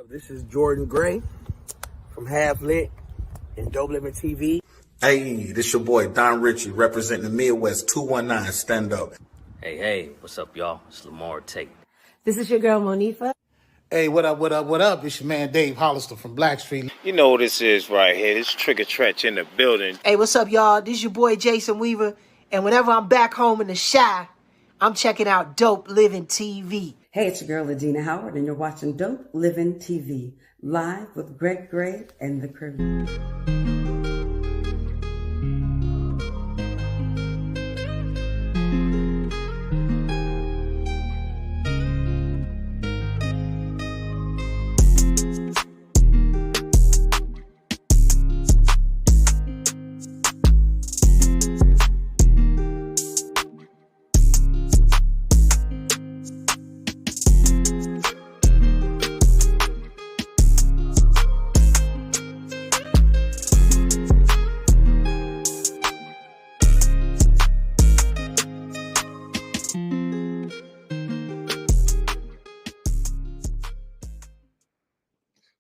This is Jordan Gray from Half Lit and DopelivenTV. Hey, this your boy Don Ritchie representing the Midwest 219 Stand Up. Hey, what's up, y'all? It's Lamar Tate. This is your girl, Monifa. Hey, what up? It's your man Dave Hollister from Blackstreet. You know what this is right here. This Trigger Trench in the building. Hey, what's up, y'all? This is your boy Jason Weaver. And whenever I'm back home in the Chi, I'm checking out Dope Living TV. Hey, it's your girl, Adina Howard, and you're watching Dope Living TV, live with Greg Gray and the crew.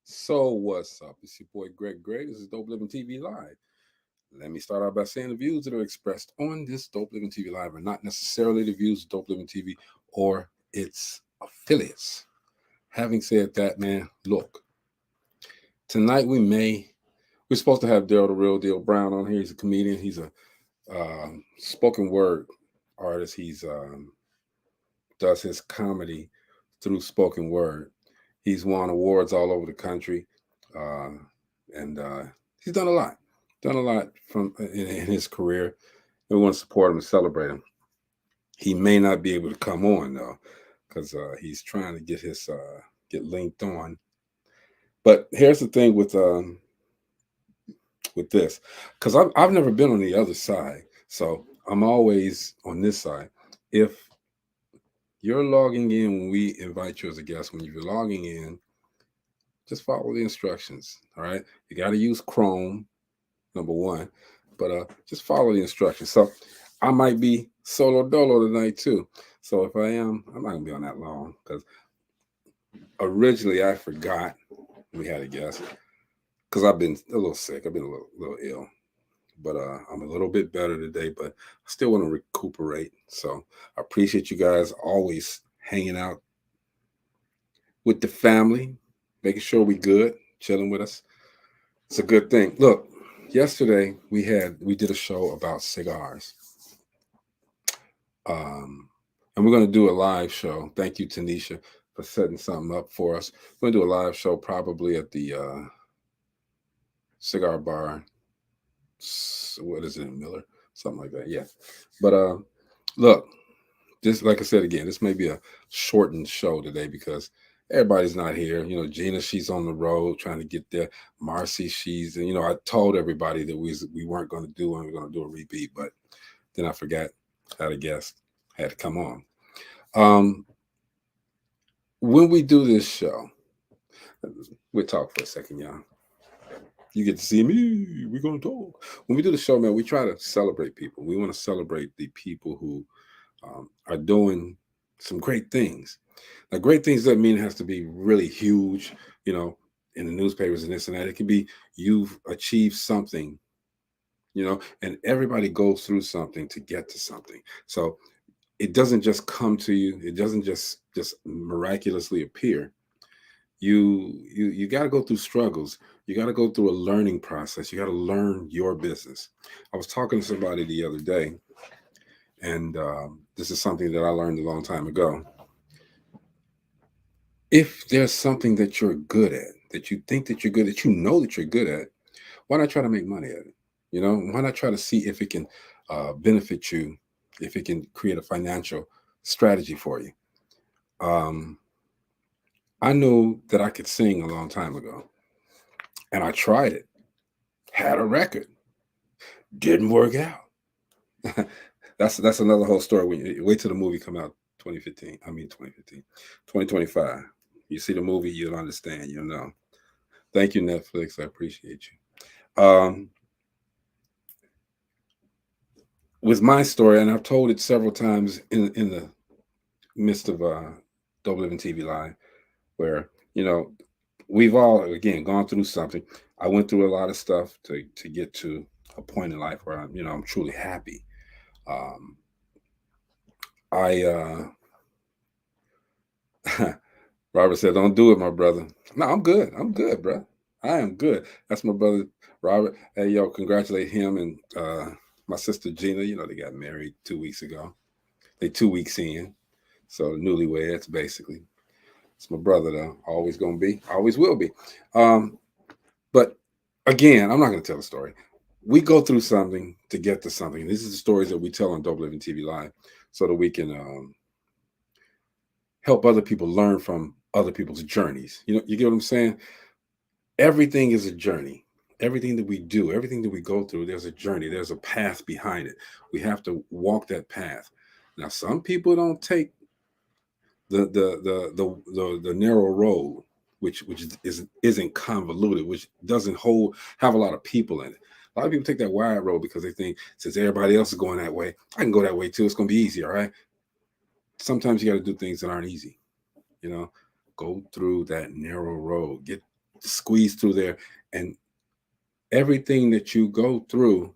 So what's up? It's your boy Greg Gray. This is Dope Living TV Live. Let me start out by saying the views that are expressed on this Dope Living TV Live are not necessarily the views of Dope Living TV or its affiliates. Having said that, man, look. Tonight we're supposed to have Darryl the Real Deal Brown on here. He's a comedian. He's a spoken word artist. He's does his comedy through spoken word. He's won awards all over the country, and he's done a lot. From in his career. We want to support him and celebrate him. He may not be able to come on though, because he's trying to get his get linked on. But here's the thing with this, because I've never been on the other side, so I'm always on this side. If you're logging in when we invite you as a guest, when you're logging in, just follow the instructions. All right. You got to use Chrome, number one, but just follow the instructions. So I might be solo dolo tonight too. So if I am, I'm not gonna be on that long, because originally I forgot we had a guest because I've been a little sick. I've been a little ill. But I'm a little bit better today, but I still want to recuperate. So I appreciate you guys always hanging out with the family, making sure we good, chilling with us. It's a good thing. Look, yesterday we did a show about cigars. And we're going to do a live show. Thank you, Tanisha, for setting something up for us. We're going to do a live show probably at the cigar bar. What is it, Miller? Something like that. Yeah. But look, this, like I said again, this may be a shortened show today because everybody's not here. You know, Gina, she's on the road trying to get there. Marcy, she's, I told everybody that we weren't going to do and we we're going to do a repeat, but then I forgot I had a guest had to come on. When we do this show, we'll talk for a second, y'all. You get to see me. We're going to talk. When we do the show, man, we try to celebrate people. We want to celebrate the people who are doing some great things. Now, great things doesn't mean it has to be really huge, in the newspapers and this and that. It can be you've achieved something, and everybody goes through something to get to something. So it doesn't just come to you. It doesn't just miraculously appear. You got to go through struggles. You got to go through a learning process. You got to learn your business. I was talking to somebody the other day, and this is something that I learned a long time ago. If there's something that you're good at, that you think that you're good at, that you're good at, why not try to make money at it? Why not try to see if it can benefit you, if it can create a financial strategy for you? I knew that I could sing a long time ago, and I tried it, had a record, didn't work out. That's another whole story. Wait till the movie come out 2025. You see the movie, you'll understand, you'll know. Thank you, Netflix. I appreciate you. With my story, and I've told it several times in the midst of Dope Living TV Live, where, we've all, again, gone through something. I went through a lot of stuff to get to a point in life where I'm truly happy. Um, I Robert said, "Don't do it, my brother." No, I'm good. I'm good, bro. I am good. That's my brother, Robert. Hey, yo, congratulate him and my sister Gina. They got married 2 weeks ago. They 2 weeks in, so newlyweds basically. It's my brother though. Always gonna be. Always will be. But again, I'm not gonna tell a story. We go through something to get to something. These are the stories that we tell on Dope Living TV Live, so that we can help other people learn from other people's journeys. You get what I'm saying? Everything is a journey. Everything that we do, everything that we go through, there's a journey. There's a path behind it. We have to walk that path. Now, some people don't take the narrow road, which isn't convoluted, which doesn't have a lot of people in it. A lot of people take that wide road because they think since everybody else is going that way, I can go that way too. It's going to be easy, all right? Sometimes you got to do things that aren't easy. Go through that narrow road, get squeezed through there, and everything that you go through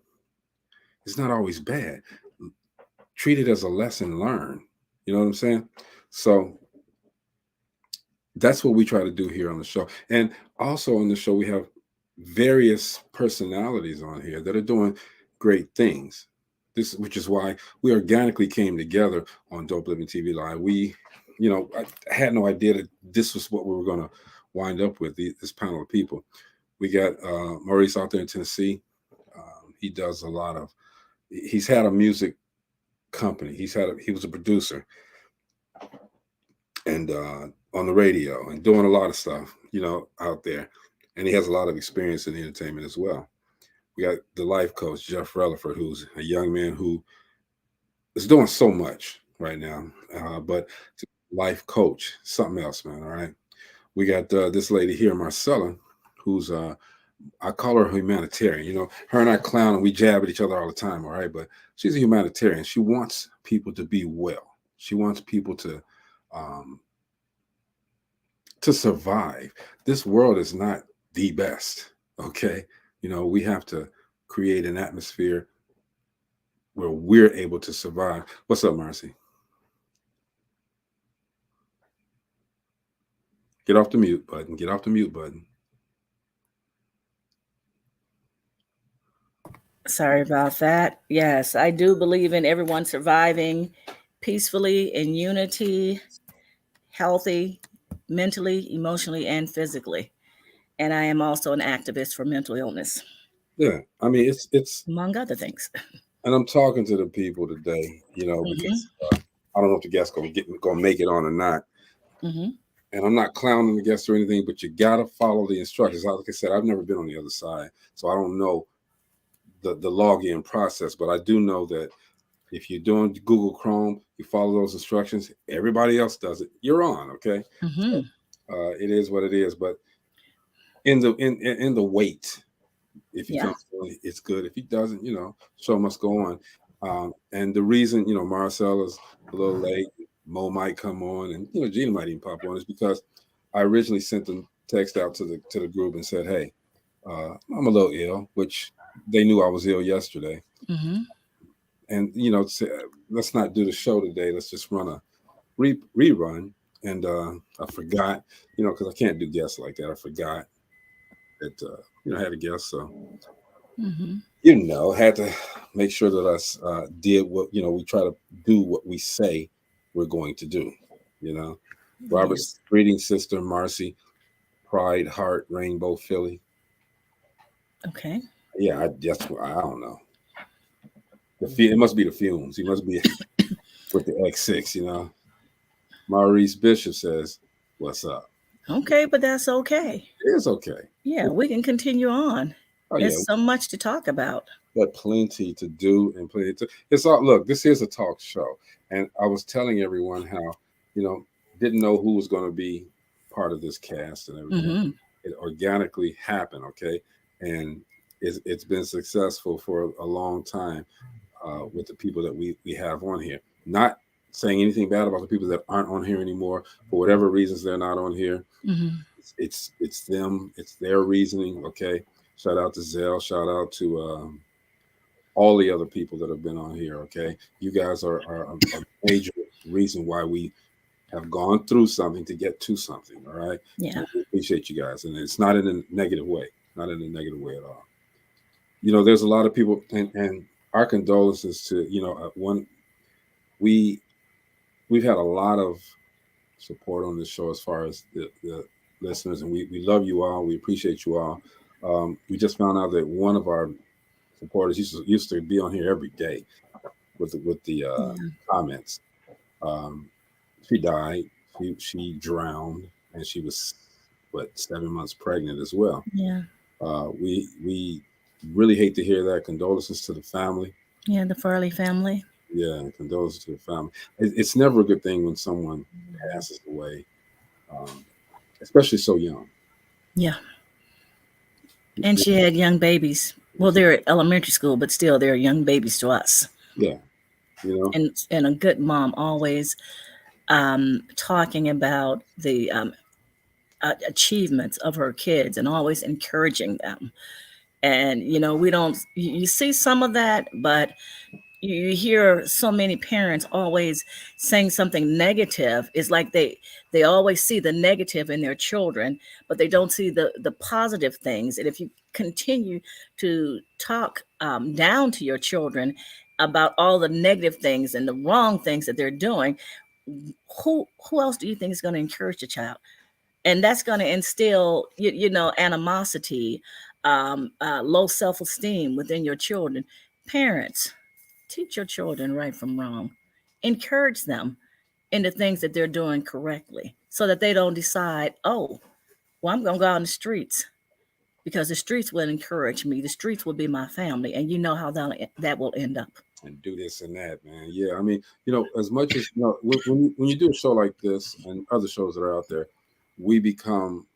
is not always bad. Treat it as a lesson learned. You know what I'm saying? So that's what we try to do here on the show. And also on the show, we have various personalities on here that are doing great things. Which is why we organically came together on Dope Living TV Live. I had no idea that this was what we were going to wind up with, this panel of people. We got Maurice out there in Tennessee. He does he's had a music company. He was a producer and on the radio and doing a lot of stuff, out there. And he has a lot of experience in entertainment as well. We got the life coach, Jeff Relaford, who's a young man who is doing so much right now. But life coach, something else, man. All right. We got this lady here, Marcella, who's I call her a humanitarian. Her and I clown and we jab at each other all the time. All right. But she's a humanitarian. She wants people to be well. She wants people to survive. This world is not the best. Okay. We have to create an atmosphere where we're able to survive. What's up, Marcy? Get off the mute button. Get off the mute button. Sorry about that. Yes, I do believe in everyone surviving peacefully in unity, healthy, mentally, emotionally, and physically. And I am also an activist for mental illness. Yeah, I mean, it's among other things. And I'm talking to the people today, because I don't know if the guest's gonna make it on or not. Mm-hmm. And I'm not clowning the guests or anything, but you gotta follow the instructions. Like I said, I've never been on the other side, so I don't know the login process. But I do know that if you're doing Google Chrome, you follow those instructions. Everybody else does it. You're on, okay? Mm-hmm. So, it is what it is. But in the wait. If he comes on, it's good. If he doesn't, show must go on. And the reason, Marcella's a little late, Mo might come on, and Gina might even pop on, is because I originally sent a text out to the group and said, "Hey, I'm a little ill," which they knew I was ill yesterday. Mm-hmm. And let's not do the show today. Let's just run a rerun. And I forgot, because I can't do guests like that. I forgot that I had a guest, so had to make sure that us did what we try to do what we say we're going to do. Robert's greeting sister Marcy, Pride Heart Rainbow Philly. Okay. Yeah, I don't know. It must be the fumes. He must be with the X6. Maurice Bishop says, "What's up?" Okay, but that's okay. It is okay. Yeah, we can continue on. There's so much to talk about. Got plenty to do and plenty to. It's all. Look, this is a talk show, and I was telling everyone how didn't know who was going to be part of this cast and everything. Mm-hmm. It organically happened, okay, and it's been successful for a long time with the people that we have on here. Not saying anything bad about the people that aren't on here anymore for whatever reasons they're not on here. Mm-hmm. it's them, it's their reasoning. Okay, shout out to Zell, shout out to all the other people that have been on here. Okay, you guys are a major reason why we have gone through something to get to something. All right, Yeah. we appreciate you guys, and it's not in a negative way, not in a negative way at all. You know, there's a lot of people, and our condolences to we've had a lot of support on this show as far as the listeners, and we love you all. We appreciate you all. We just found out that one of our supporters used to be on here every day with the comments. She died. She drowned, and she was 7 months pregnant as well. Yeah. We really hate to hear that. Condolences to the family. Yeah, the Farley family. Yeah, condolences to the family. It's never a good thing when someone passes away, especially so young. Yeah. And she had young babies. Well, they're at elementary school, but still they're young babies to us. Yeah. You know. And a good mom, always talking about the achievements of her kids and always encouraging them. And, you see some of that, but you hear so many parents always saying something negative. It's like they always see the negative in their children, but they don't see the positive things. And if you continue to talk down to your children about all the negative things and the wrong things that they're doing, who else do you think is going to encourage the child? And that's going to instill, animosity, low self-esteem within your children. Parents, teach your children right from wrong. Encourage them in the things that they're doing correctly so that they don't decide, oh, well, I'm going to go out in the streets because the streets will encourage me. The streets will be my family. And you know how that will end up. And do this and that, man. Yeah, I mean, as much as, when you do a show like this and other shows that are out there, we become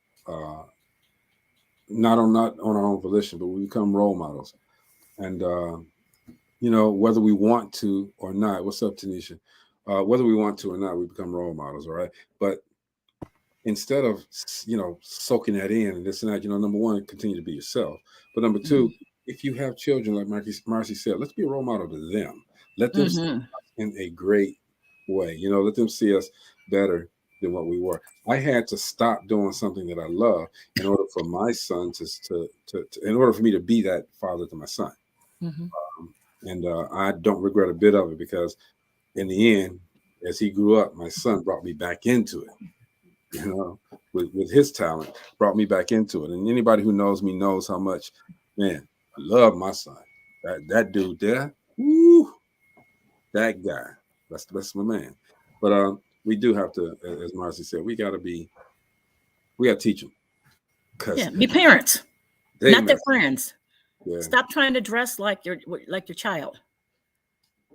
not on our own volition, but we become role models. And whether we want to or not, what's up, Tanisha? Whether we want to or not, we become role models, all right? But instead of soaking that in and this and that, number one, continue to be yourself. But number two, if you have children, like Marcy said, let's be a role model to them. Let them see us in a great way. Let them see us better than what we were. I had to stop doing something that I love in order for my son in order for me to be that father to my son. And I don't regret a bit of it, because in the end, as he grew up, my son brought me back into it. With his talent, brought me back into it. And anybody who knows me knows how much, man, I love my son. That dude there, woo, that guy. That's my man. But we do have to, as Marcy said, we got to teach them. Yeah, be parents, not their friends. Yeah. Stop trying to dress like your child.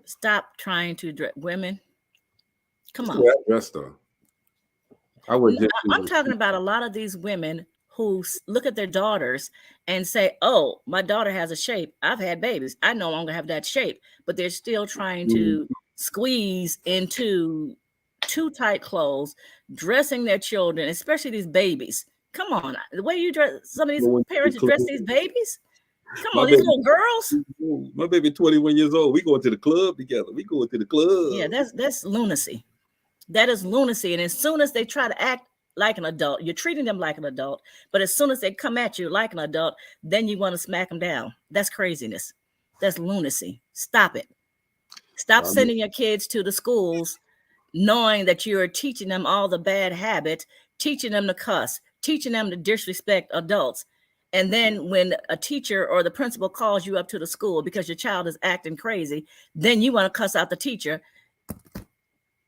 Stop trying to dress women. Come on. Yeah, dress though. I'm talking about a lot of these women who look at their daughters and say, "Oh, my daughter has a shape. I've had babies. I no longer have that shape," but they're still trying to squeeze into too tight clothes, dressing their children, especially these babies. Come on, the way you dress, some of these parents dress these babies. Come on, these little girls. My baby 21 years old. We going to the club together. We going to the club. Yeah, that's lunacy. That is lunacy. And as soon as they try to act like an adult, you're treating them like an adult. But as soon as they come at you like an adult, then you want to smack them down. That's craziness. That's lunacy. Stop it. Stop sending your kids to the schools knowing that you're teaching them all the bad habits, teaching them to cuss, teaching them to disrespect adults. And then when a teacher or the principal calls you up to the school because your child is acting crazy, then you want to cuss out the teacher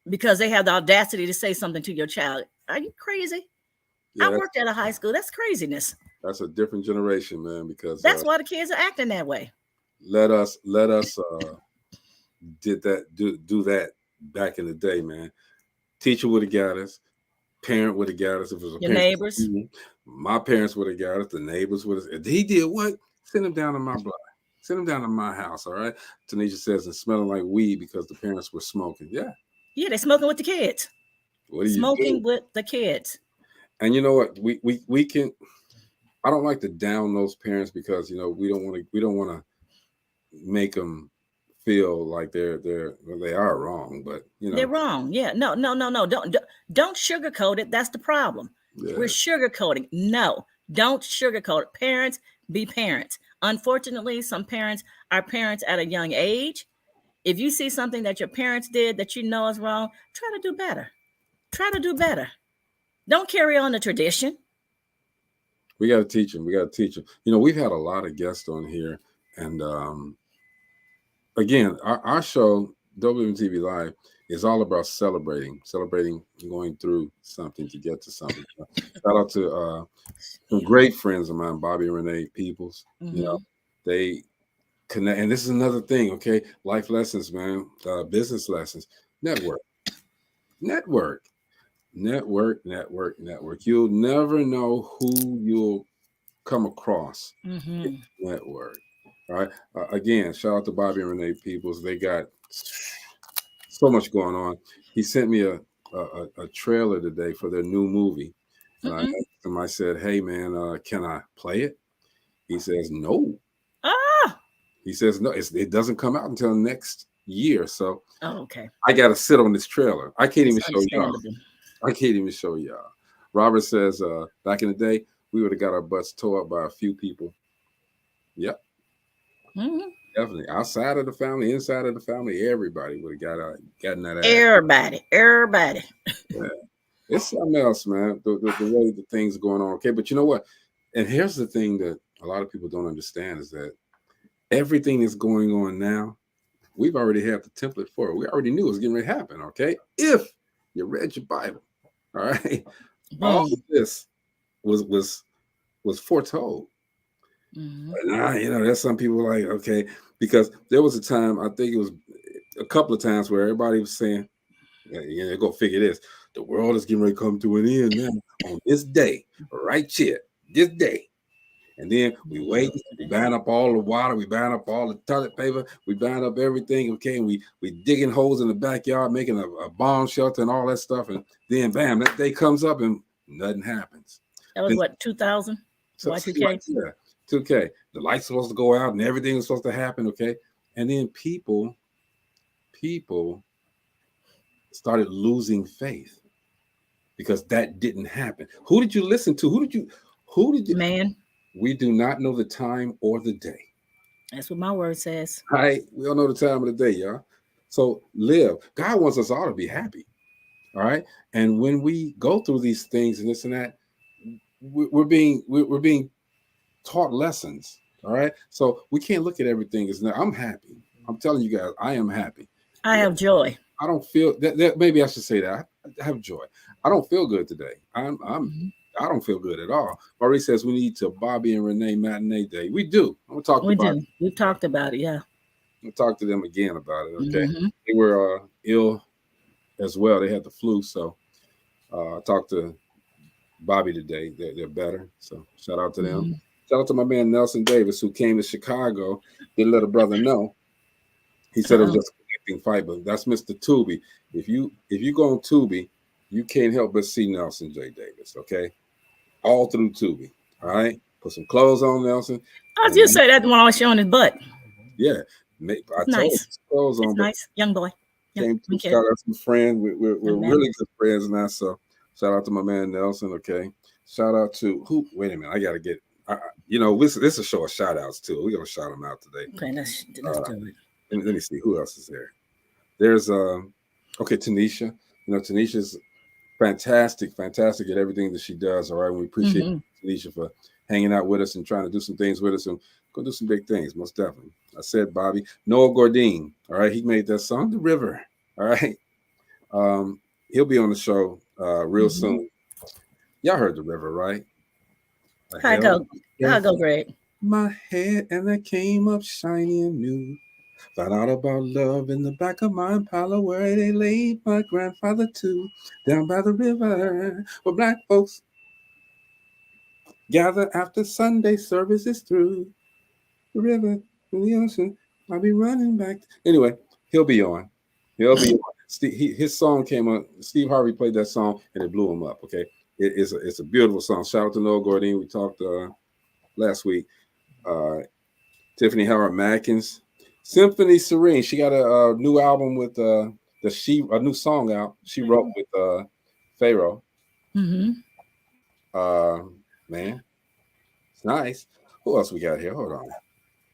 because they have the audacity to say something to your child. Are you crazy? Yeah, I worked at a high school. That's craziness. That's a different generation, man, because that's why the kids are acting that way. Let us do that back in the day, man. Teacher would have got us. Parent would have got us. If it was your neighbors. My parents would have got us. The neighbors would have. He did what? Send him down to my block. Send him down to my house. All right. Tanisha says, and smelling like weed because the parents were smoking. Yeah. Yeah, they're smoking with the kids. What are you smoking with the kids? And you know what? We can. I don't like to down those parents because we don't want to make them feel like they are wrong, but They're wrong. Yeah. No. Don't sugarcoat it. That's the problem. yeah. We're sugarcoating. No, don't sugarcoat it. Parents, be parents. Unfortunately, some parents are parents at a young age. If you see something that your parents did that you know is wrong, try to do better. Try to do better. Don't carry on the tradition. We got to teach them. We got to teach them. We've had a lot of guests on here, and again, our show, DopelivenTV Live, is all about celebrating going through something to get to something. Shout out to some great friends of mine, Bobby and Renee Peoples. They connect, and this is another thing. Okay, life lessons, man. Business lessons. Network. You'll never know who you'll come across. Network. All right. Again, shout out to Bobby and Renee Peoples. They got so much going on. He sent me a trailer today for their new movie. And I said, "Hey man, can I play it?" He says, "No." He says, "No, it doesn't come out until next year." So okay. I got to sit on this trailer. I can't even show y'all. Robert says, back in the day, we would have got our butts tore up by a few people. Yep. Definitely. Outside of the family, inside of the family, everybody would have gotten that ass. Everybody. Yeah. It's something else, man. The way the things are going on. Okay. But you know what? And here's the thing that a lot of people don't understand is that everything that's going on now, we've already had the template for it. We already knew it was getting ready to happen. Okay. If you read your Bible, all right, all of this was foretold. But now, there's some people like, okay, because there was a time, I think it was a couple of times where everybody was saying, go figure this. The world is getting ready to come to an end now on this day, right here, this day. And then we wait, we buying up all the water, we buying up all the toilet paper, we buying up everything, okay? And we digging holes in the backyard, making a bomb shelter and all that stuff. And then bam, that day comes up and nothing happens. That was what, 2000? So, Y2K? Yeah, 2K. The light's supposed to go out and everything was supposed to happen, okay? And then people started losing faith because that didn't happen. Who did you listen to? Who did you? Man. We do not know the time or the day. That's what my word says. All right. We don't know the time of the day, y'all. So live. God wants us all to be happy. All right. And when we go through these things and this and that, we're being taught lessons. All right. So we can't look at everything as now. I'm happy. I'm telling you guys, I am happy. I have joy. I don't feel that maybe I should say that. I have joy. I don't feel good today. I don't feel good at all. Marie says we need to Bobby and Renee matinee day. We do. I'm gonna talk about it. We've talked about it, yeah. We'll talk to them again about it. Okay. They were ill as well. They had the flu. So I talked to Bobby today. They're better. So shout out to them. Shout out to my man Nelson Davis, who came to Chicago. Didn't let a brother know. He said it was just a connecting fight, but that's Mr. Tubi. If you go on Tubi, you can't help but see Nelson J. Davis, okay? All through Tubi, all right? Put some clothes on, Nelson. I was just say that when I was showing his butt. Yeah. I told him clothes on. Nice, young boy. Came to shout out some friends. We're really good friends now, so shout out to my man Nelson, okay? Shout out to who? Wait a minute, I got to get, this is a show of shout outs too. We're going to shout them out today. Okay, let's do it. Let me see who else is there. There's Tanisha. Tanisha's fantastic at everything that she does. All right, we appreciate Tanisha for hanging out with us and trying to do some things with us and go do some big things. Most definitely. I said Bobby. Noah Gordine. All right, he made that song, "The River." All right, he'll be on the show real soon. Y'all heard "The River," right? How go, Greg? My head and I came up shiny and new. Found out about love in the back of my Impala where they laid my grandfather too. Down by the river where black folks gather after Sunday service is through. The river, the ocean, I'll be running back. Anyway, he'll be on. His song came on. Steve Harvey played that song and it blew him up, okay? It's a beautiful song. Shout out to Noel Gordine. We talked last week. Tiffany Howard Mackins, Symphony Serene. She got a new album with a new song out. She wrote with Pharaoh. Mm-hmm. Man, it's nice. Who else we got here? Hold on.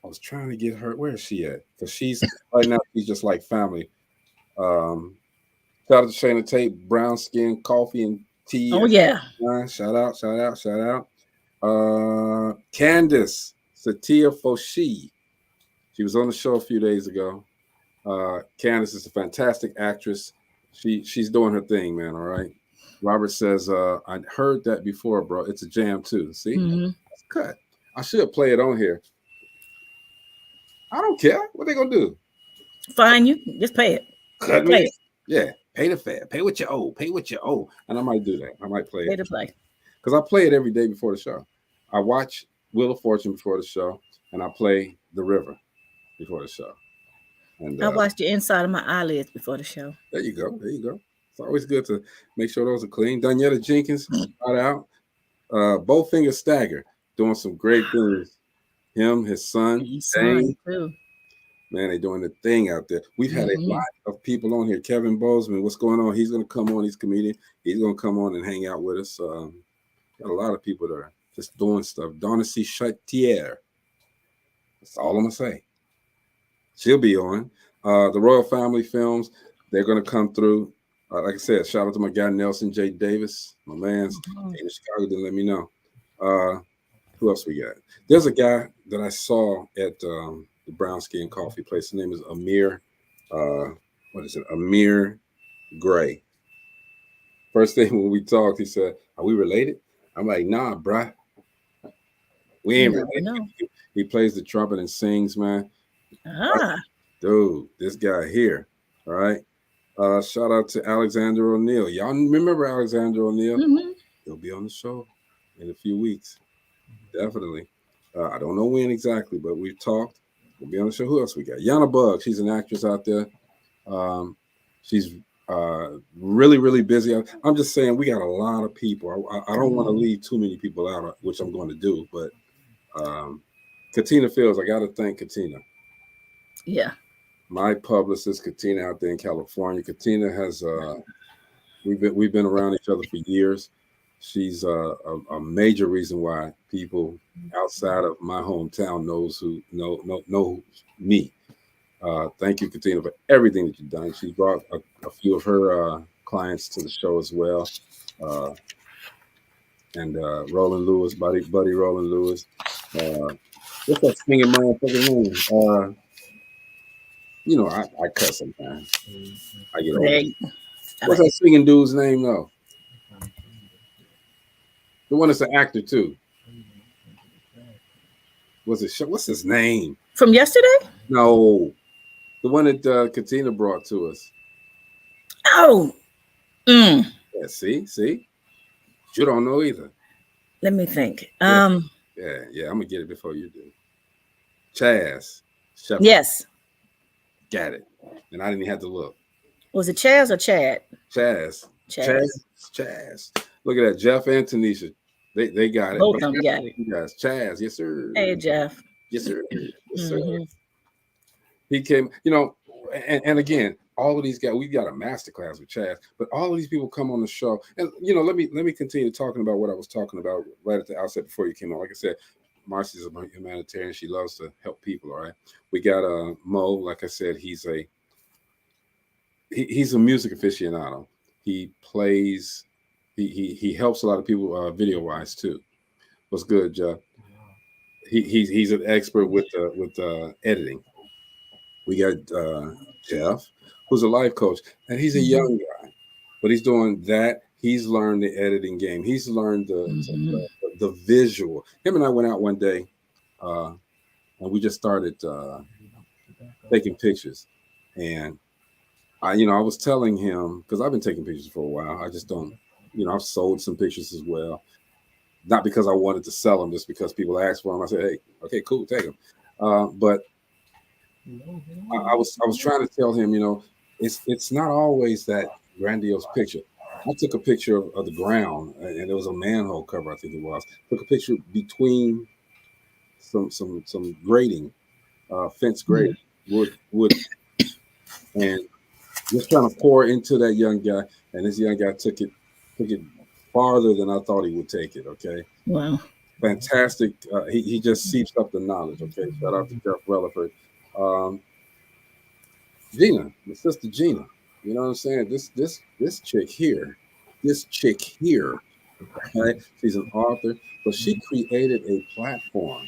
I was trying to get her. Where is she at? Because she's right now. She's just like family. Shout out to Shayna Tate, Brown Skin Coffee and Tea. Oh yeah. Shout out. Candace Satia Foshi. She was on the show a few days ago. Candace is a fantastic actress. She's doing her thing, man. All right. Robert says, I heard that before, bro. It's a jam too. See? That's cut. I should play it on here. I don't care. What they gonna do? Fine, you just pay it. Cut Play me? it. Yeah. Pay the fare. Pay what you owe. Pay what you owe. And I might do that. I might play Pay it. to play. Because I play it every day before the show. I watch Wheel of Fortune before the show, and I play The River before the show. And I watched the inside of my eyelids before the show. There you go. It's always good to make sure those are clean. Danietta Jenkins, shout out. Bowfinger Stagger, doing some great things. Him, his son, Dane, too. man, they're doing the thing out there. We've had a lot of people on here. Kevin Bozeman, what's going on? He's going to come on. He's a comedian. He's going to come on and hang out with us. Got a lot of people that are just doing stuff. Donna C. Chatier. That's all I'm going to say. She'll be on. The Royal Family Films, they're going to come through. Like I said, shout out to my guy, Nelson J. Davis. My man's in Chicago didn't let me know. Who else we got? There's a guy that I saw at the Brown Skin Coffee place. His name is Amir. What is it? Amir Gray. First thing when we talked, he said, "Are we related?" I'm like, "Nah, bruh. We ain't related." No. He plays the trumpet and sings, man. Ah. Dude, this guy here. All right. Shout out to Alexander O'Neill. Y'all remember Alexander O'Neill? Mm-hmm. He'll be on the show in a few weeks. Definitely. I don't know when exactly, but we've talked. We'll be on the show. Who else we got? Yana Bug. She's an actress out there. She's really, really busy. I'm just saying we got a lot of people. I don't want to leave too many people out, which I'm going to do. But Katina Fields, I got to thank Katina. Yeah. My publicist, Katina, out there in California. Katina has we've been around each other for years. She's a major reason why people outside of my hometown know me. Thank you, Katina, for everything that you've done. She brought a few of her clients to the show as well. And Roland Lewis, buddy Roland Lewis. What's that singing motherfucking name? You know, I cuss sometimes. I get old. What's that singing dude's name, though? The one that's an actor, too. What's his name? From yesterday? No. The one that Katina brought to us. Oh. Yeah, see? You don't know either. Let me think. Yeah, I'm going to get it before you do. Chaz Shepherd. Yes. Got it. And I didn't even have to look. Was it Chaz or Chad? Chaz. Look at that. Jeff and Tanisha. They got it. Both of them got it. You guys. Chaz. Yes, sir. Hey, Jeff. Yes, sir. Yes, sir. He came, you know, and again, all of these guys, we got a masterclass with Chaz, but all of these people come on the show. And, you know, let me continue talking about what I was talking about right at the outset before you came on. Like I said, Marcy's a humanitarian. She loves to help people. All right. We got Mo. Like I said, he's a music aficionado. He plays. He helps a lot of people video wise too. What's good, Jeff? He's an expert with editing. We got Jeff, who's a life coach, and he's a young guy, but he's doing that. He's learned the editing game. He's learned the visual. Him and I went out one day, and we just started taking pictures. And I was telling him, because I've been taking pictures for a while. I just don't, I've sold some pictures as well. Not because I wanted to sell them, just because people asked for them. I said, hey, okay, cool, take them. But I was trying to tell him, it's not always that grandiose picture. I took a picture of the ground, and there was a manhole cover, I think it was. Took a picture between some grading, fence grading, wood, and just trying to pour into that young guy. And this young guy took it farther than I thought he would take it. Okay, Wow. fantastic. He just seeps up the knowledge. Okay, shout out to Jeff Relaford. Gina, my sister Gina. You know what I'm saying? This chick here, right? She's an author, but she created a platform.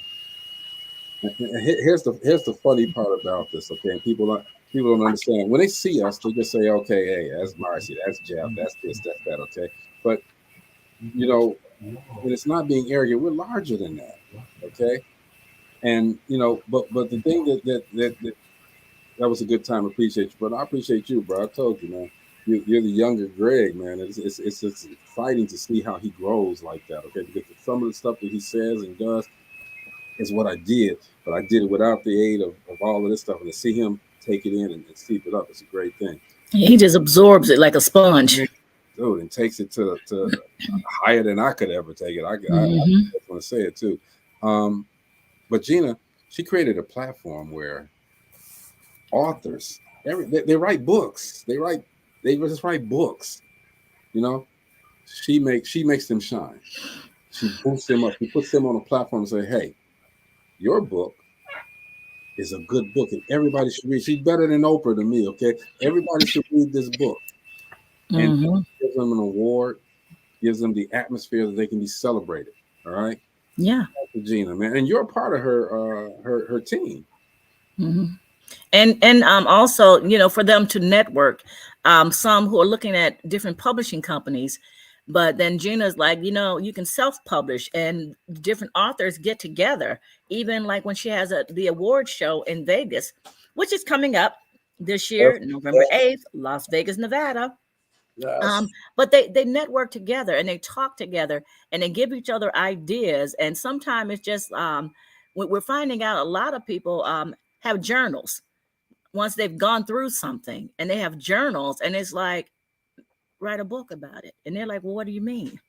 Here's the funny part about this, okay? And people don't understand. When they see us, they just say, okay, hey, that's Marcy, that's Jeff, that's this, that's that, okay? But you know, when it's not being arrogant, we're larger than that, okay? And you know, but the thing that was a good time. Appreciate you, but I appreciate you, bro. I told you, man. You're the younger Greg, man. It's exciting to see how he grows like that, okay? Because some of the stuff that he says and does is what I did, but I did it without the aid of all of this stuff. And to see him take it in and steep it up, it's a great thing. He just absorbs it like a sponge. Dude, and takes it to higher than I could ever take it. I just want to say it too. But Gina, she created a platform where authors, they write books. They just write books. You know, she makes them shine. She boosts them up. She puts them on a platform and say, hey, your book is a good book and everybody should read. She's better than Oprah to me, okay? Everybody should read this book. And gives them an award, gives them the atmosphere that they can be celebrated. All right? Yeah. Gina, man. And you're a part of her team. And also, you know, for them to network, some who are looking at different publishing companies, but then Gina's like, you know, you can self-publish, and different authors get together, even like when she has the award show in Vegas, which is coming up this year, November 8th, Las Vegas, Nevada. Yes. But they network together and they talk together and they give each other ideas. And sometimes it's just we're finding out a lot of people have journals once they've gone through something, and they have journals, and it's like, write a book about it. And they're like, well, what do you mean?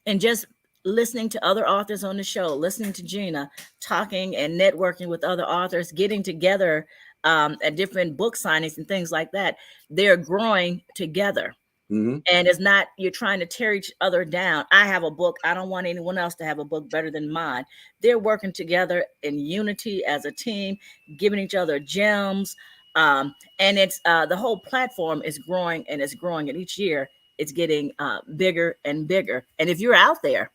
And just listening to other authors on the show, listening to Gina, talking and networking with other authors, getting together at different book signings and things like that, they're growing together. And it's not, you're trying to tear each other down. I have a book. I don't want anyone else to have a book better than mine. They're working together in unity as a team, giving each other gems. And it's the whole platform is growing and it's growing. And each year it's getting bigger and bigger. And if you're out there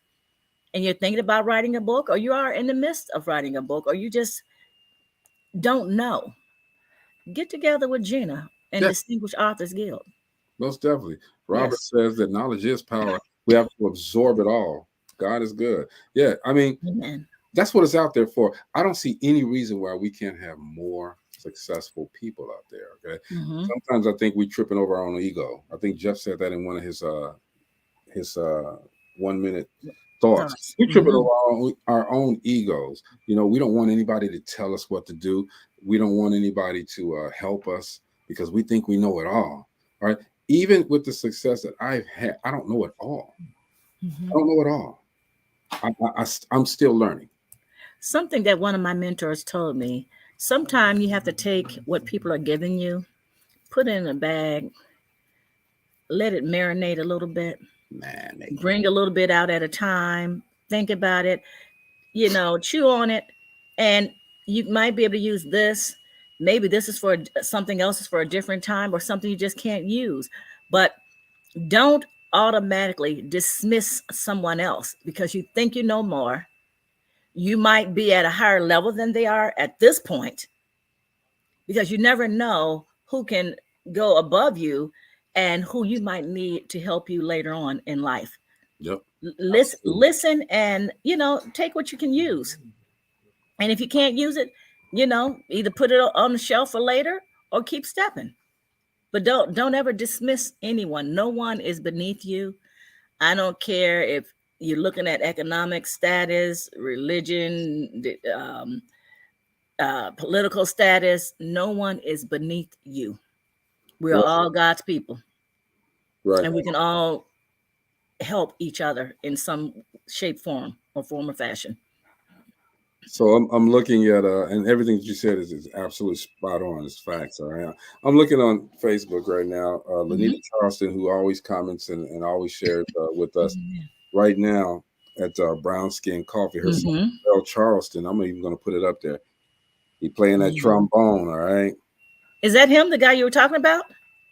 and you're thinking about writing a book, or you are in the midst of writing a book, or you just don't know, get together with Gina and Distinguished Authors Guild. Most definitely. Robert says that knowledge is power. We have to absorb it all. God is good. Yeah, I mean, that's what it's out there for. I don't see any reason why we can't have more successful people out there. Okay. Sometimes I think we're tripping over our own ego. I think Jeff said that in one of his 1 minute thoughts. We're tripping over our own egos. You know, we don't want anybody to tell us what to do. We don't want anybody to help us because we think we know it all. All right. Even with the success that I've had, I don't know it all. I don't know it all. I'm still learning. Something that one of my mentors told me, sometimes you have to take what people are giving you, put it in a bag, let it marinate a little bit, bring a little bit out at a time, think about it, you know, chew on it, and you might be able to use this. Maybe this is for something else, is for a different time, or something you just can't use. But don't automatically dismiss someone else because you think you know more. You might be at a higher level than they are at this point, because you never know who can go above you and who you might need to help you later on in life. Yep. Listen, and, you know, take what you can use. And if you can't use it, you know, either put it on the shelf for later or keep stepping. But don't ever dismiss anyone. No one is beneath you. I don't care if you're looking at economic status, religion, political status. No one is beneath you. We're all God's people. Right. and we can all help each other in some shape, form or fashion. So I'm looking at and everything that you said is absolutely spot on. It's facts. All right. I'm looking on Facebook right now. Lanita Charleston, who always comments and always shares with us right now at Brown Skin Coffee. Her son, Darryl Charleston. I'm even going to put it up there. He playing that trombone. All right. Is that him, the guy you were talking about?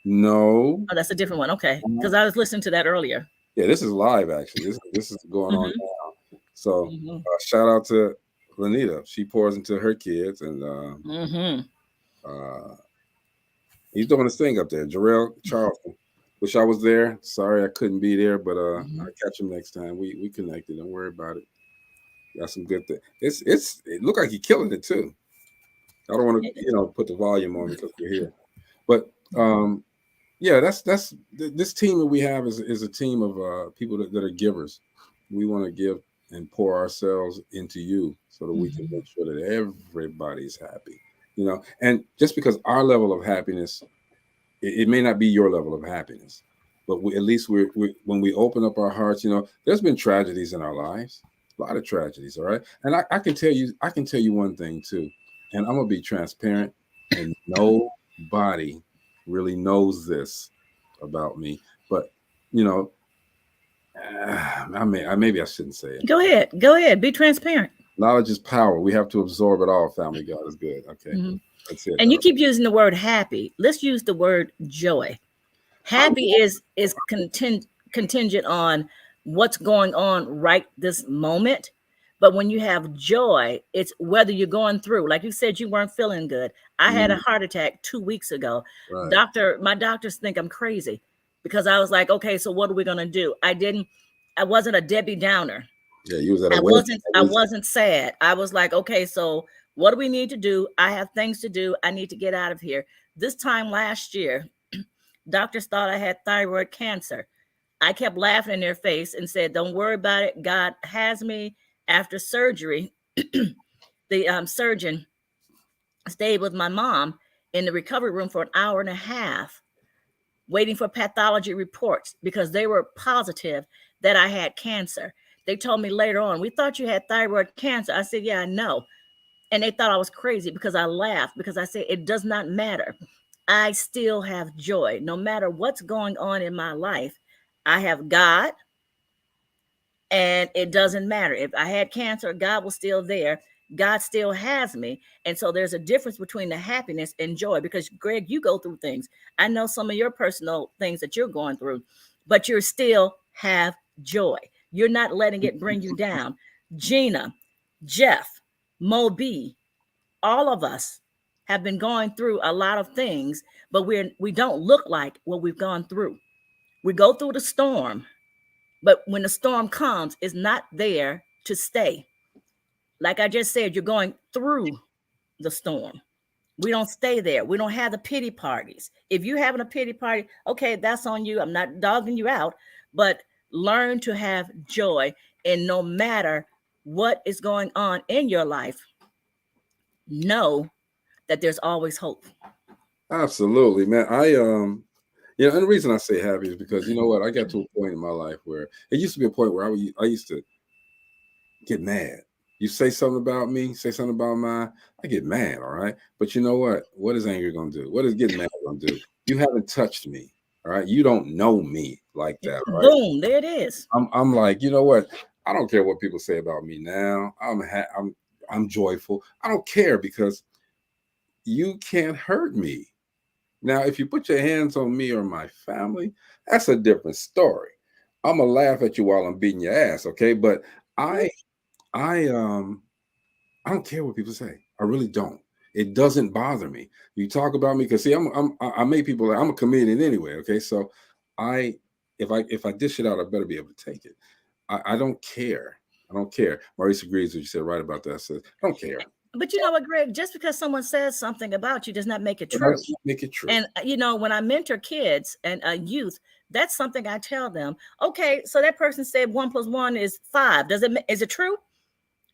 No. Oh, that's a different one. Okay, because I was listening to that earlier. Yeah, this is live actually. This is going on now. So shout out to Lanita. She pours into her kids, and he's doing his thing up there. Darryl Charleston. Wish I was there. Sorry I couldn't be there, but I'll catch him next time. We connected. Don't worry about it. Got some good things. It looked like he's killing it too. I don't want to put the volume on because we're here, but yeah, that's this team that we have is a team of people that are givers. We want to give and pour ourselves into you so that we can make sure that everybody's happy, and just because our level of happiness, it may not be your level of happiness, but at least we when we open up our hearts, there's been tragedies in our lives, a lot of tragedies. All right. And I can tell you one thing too, and I'm going to be transparent, and nobody really knows this about me, but maybe I shouldn't say it. Go ahead, be transparent. Knowledge is power. We have to absorb it all. Family, God is good. Okay, that's it. And you keep using the word happy. Let's use the word joy. Happy is contingent on what's going on right this moment. But when you have joy, it's whether you're going through, like you said, you weren't feeling good. I had a heart attack 2 weeks ago. Right. My doctors think I'm crazy because I was like, okay, so what are we going to do? I wasn't a Debbie Downer. Yeah, you was at I wasn't sad. I was like, okay, so what do we need to do? I have things to do. I need to get out of here. This time last year, doctors thought I had thyroid cancer. I kept laughing in their face and said, don't worry about it. God has me. After surgery, the surgeon stayed with my mom in the recovery room for an hour and a half, waiting for pathology reports because they were positive that I had cancer. They told me later on, we thought you had thyroid cancer. I said, yeah, I know. And they thought I was crazy because I laughed because I said, it does not matter. I still have joy. No matter what's going on in my life, I have God. And it doesn't matter. If I had cancer, God was still there. God still has me. And so there's a difference between the happiness and joy because, Greg, you go through things. I know some of your personal things that you're going through, but you still have joy. You're not letting it bring you down. Gina, Jeff, Moby, all of us have been going through a lot of things, but we don't look like what we've gone through. We go through the storm. But when the storm comes, it's not there to stay. Like I just said, you're going through the storm. We don't stay there. We don't have the pity parties. If you're having a pity party, okay, that's on you. I'm not dogging you out, but learn to have joy. And no matter what is going on in your life, know that there's always hope. Absolutely, man. And the reason I say happy is because you know what? I got to a point in my life where it used to be a point where I used to get mad. You say something about me, say something about mine, I get mad, all right? But you know what? What is anger going to do? What is getting mad going to do? You haven't touched me, all right? You don't know me like that, all right? Boom, there it is. I'm like, you know what? I don't care what people say about me now. I'm joyful. I don't care because you can't hurt me. Now, if you put your hands on me or my family, that's a different story. I'm gonna laugh at you while I'm beating your ass, okay? But I don't care what people say. I really don't. It doesn't bother me. You talk about me because see, I make people. I'm a comedian anyway, okay? So if I dish it out, I better be able to take it. I don't care. I don't care. Maurice agrees with you said right about that. I said, I don't care. But you know what, Greg, just because someone says something about you does not make it true. Make it true. And, when I mentor kids and youth, that's something I tell them. Okay, so that person said 1 + 1 is 5. Is it true?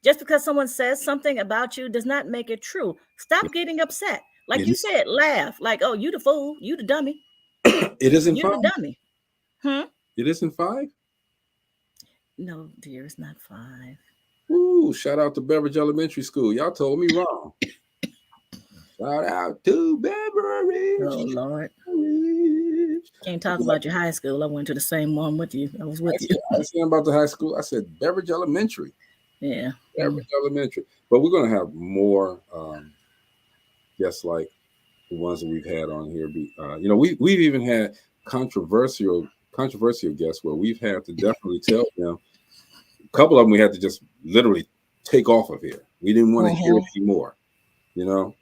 Just because someone says something about you does not make it true. Stop getting upset. Like you said, laugh. Like, oh, you the fool. You the dummy. It isn't You're fun. the dummy. It isn't 5? No, dear, it's not 5. Ooh, shout out to Beveridge Elementary School. Y'all told me wrong. Shout out to Beveridge. Oh, Lord. Can't talk about your high school. I went to the same one with you. I was with you. I said about the high school. I said Beveridge Elementary. Yeah. Beveridge Elementary. But we're going to have more guests like the ones that we've had on here. We've even had controversial guests where we've had to definitely tell them. A couple of them we had to just literally take off of here. We didn't want to hear it anymore. When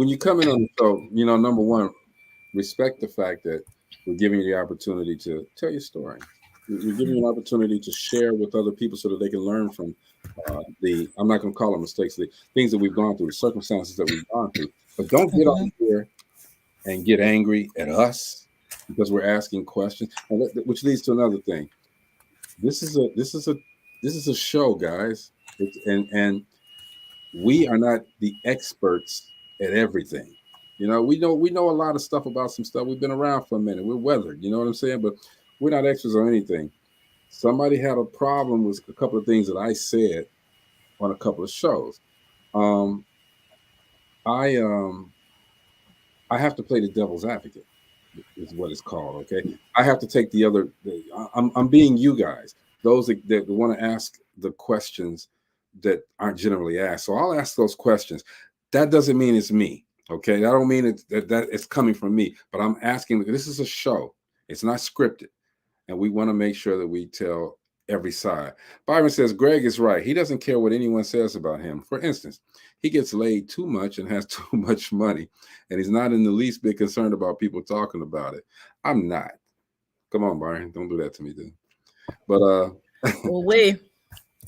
you come in on the show, number one, respect the fact that we're giving you the opportunity to tell your story. We're giving you an opportunity to share with other people so that they can learn from I'm not going to call them mistakes, the things that we've gone through, the circumstances that we've gone through. But don't get on here and get angry at us because we're asking questions, which leads to another thing. This is a show, guys, and we are not the experts at everything. We know a lot of stuff about some stuff. We've been around for a minute. We're weathered. You know what I'm saying? But we're not experts on anything. Somebody had a problem with a couple of things that I said on a couple of shows. I have to play the devil's advocate, is what it's called. Okay, I have to take the other. I'm being you guys, those that want to ask the questions that aren't generally asked. So I'll ask those questions. That doesn't mean it's me. Okay, that don't mean that it's coming from me. But I'm asking. This is a show. It's not scripted, and we want to make sure that we tell every side. Byron says Greg is right. He doesn't care what anyone says about him. For instance, he gets laid too much and has too much money, and he's not in the least bit concerned about people talking about it. I'm not. Come on, Byron. Don't do that to me, dude. But well, wait.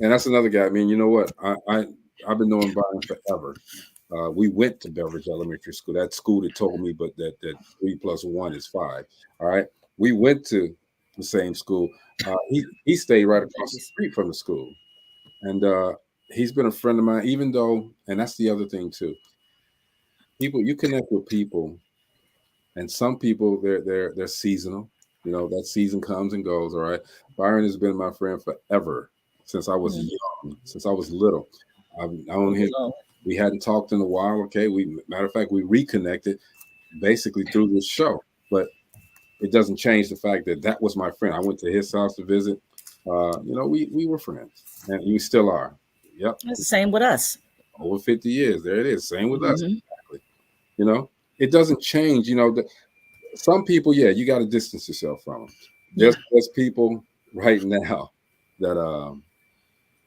And that's another guy. I mean, you know what? I've been knowing Byron forever. We went to Beveridge Elementary School. That school that told me, but that 3 + 1 is 5. All right. We went to the same school. He stayed right across the street from the school, and he's been a friend of mine. Even though, and that's the other thing too. You connect with people, and some people they're seasonal. That season comes and goes. All right. Byron has been my friend forever. Since I was young, since I was little. I've known him. We hadn't talked in a while. Okay. Matter of fact, we reconnected basically through this show, but it doesn't change the fact that was my friend. I went to his house to visit. We were friends, and we still are. Yep. It's the same with us. Over 50 years. There it is. Same with us. Exactly. It doesn't change. Some people, you got to distance yourself from them. There's people right now that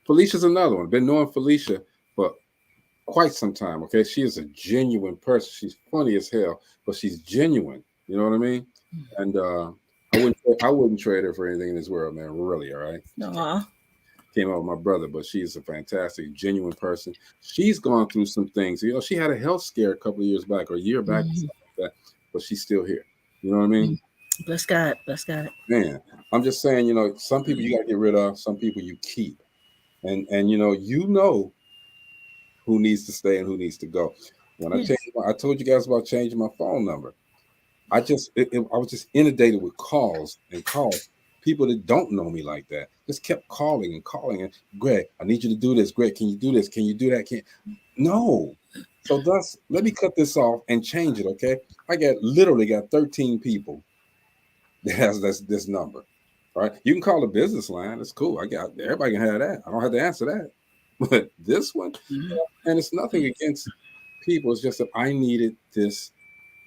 Felicia's another one. Been knowing Felicia for quite some time. Okay, she is a genuine person. She's funny as hell, but she's genuine. You know what I mean? And I wouldn't trade her for anything in this world, man. Really, all right. Came out with my brother, but she's a fantastic, genuine person. She's gone through some things. She had a health scare a couple of years back or a year back, something like that, but she's still here. You know what I mean? Bless God. Bless God. Man, I'm just saying, some people you got to get rid of, some people you keep. And who needs to stay and who needs to go. When I told you guys about changing my phone number. I was just inundated with calls. People that don't know me like that just kept calling and calling. And Greg, I need you to do this. Greg, can you do this? Can you do that? No. So thus, let me cut this off and change it. Okay. I literally got 13 people that has this number. All right. You can call the business line. It's cool. Everybody can have that. I don't have to answer that. But this one, and it's nothing against people. It's just that I needed this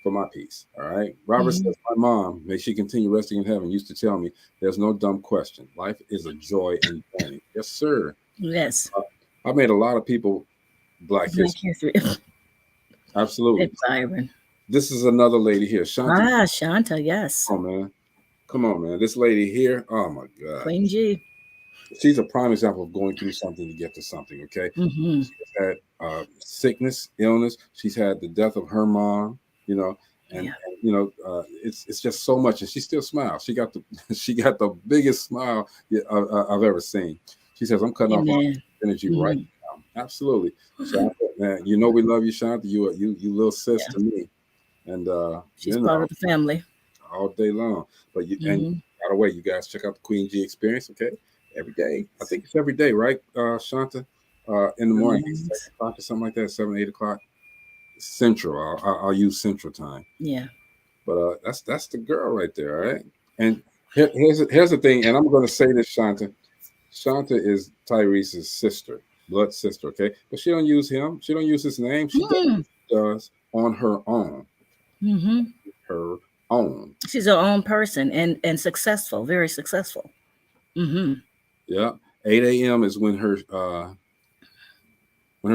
for my peace. All right. Robert says, my mom, may she continue resting in heaven, used to tell me there's no dumb question. Life is a joy and journey. Yes, sir. Yes. I made a lot of people Black history. Absolutely. Byron. This is another lady here. Shanta. Shanta, yes. Come on, man. This lady here, oh my God. Queen G. She's a prime example of going through something to get to something, okay? She's had sickness, illness. She's had the death of her mom, it's just so much, and she still smiles. She got the biggest smile I've ever seen. She says, "I'm cutting off all energy right now." Absolutely, Shanta, man. We love you, Shanta. You little sis to me. and She's part of the family. all day long. But and by the way, you guys check out the Queen G Experience, okay? Every day. I think it's every day, right, Shanta? In the morning, 7 o'clock or something like that, 7, 8 o'clock Central. I'll use Central time. Yeah. But that's the girl right there, all right? And here's the thing, and I'm going to say this, Shanta. Shanta is Tyrese's sister, blood sister, okay? But she don't use him. She don't use his name. She does on her own. Her own. She's her own person and successful, very successful. Yeah. 8 a.m. is when her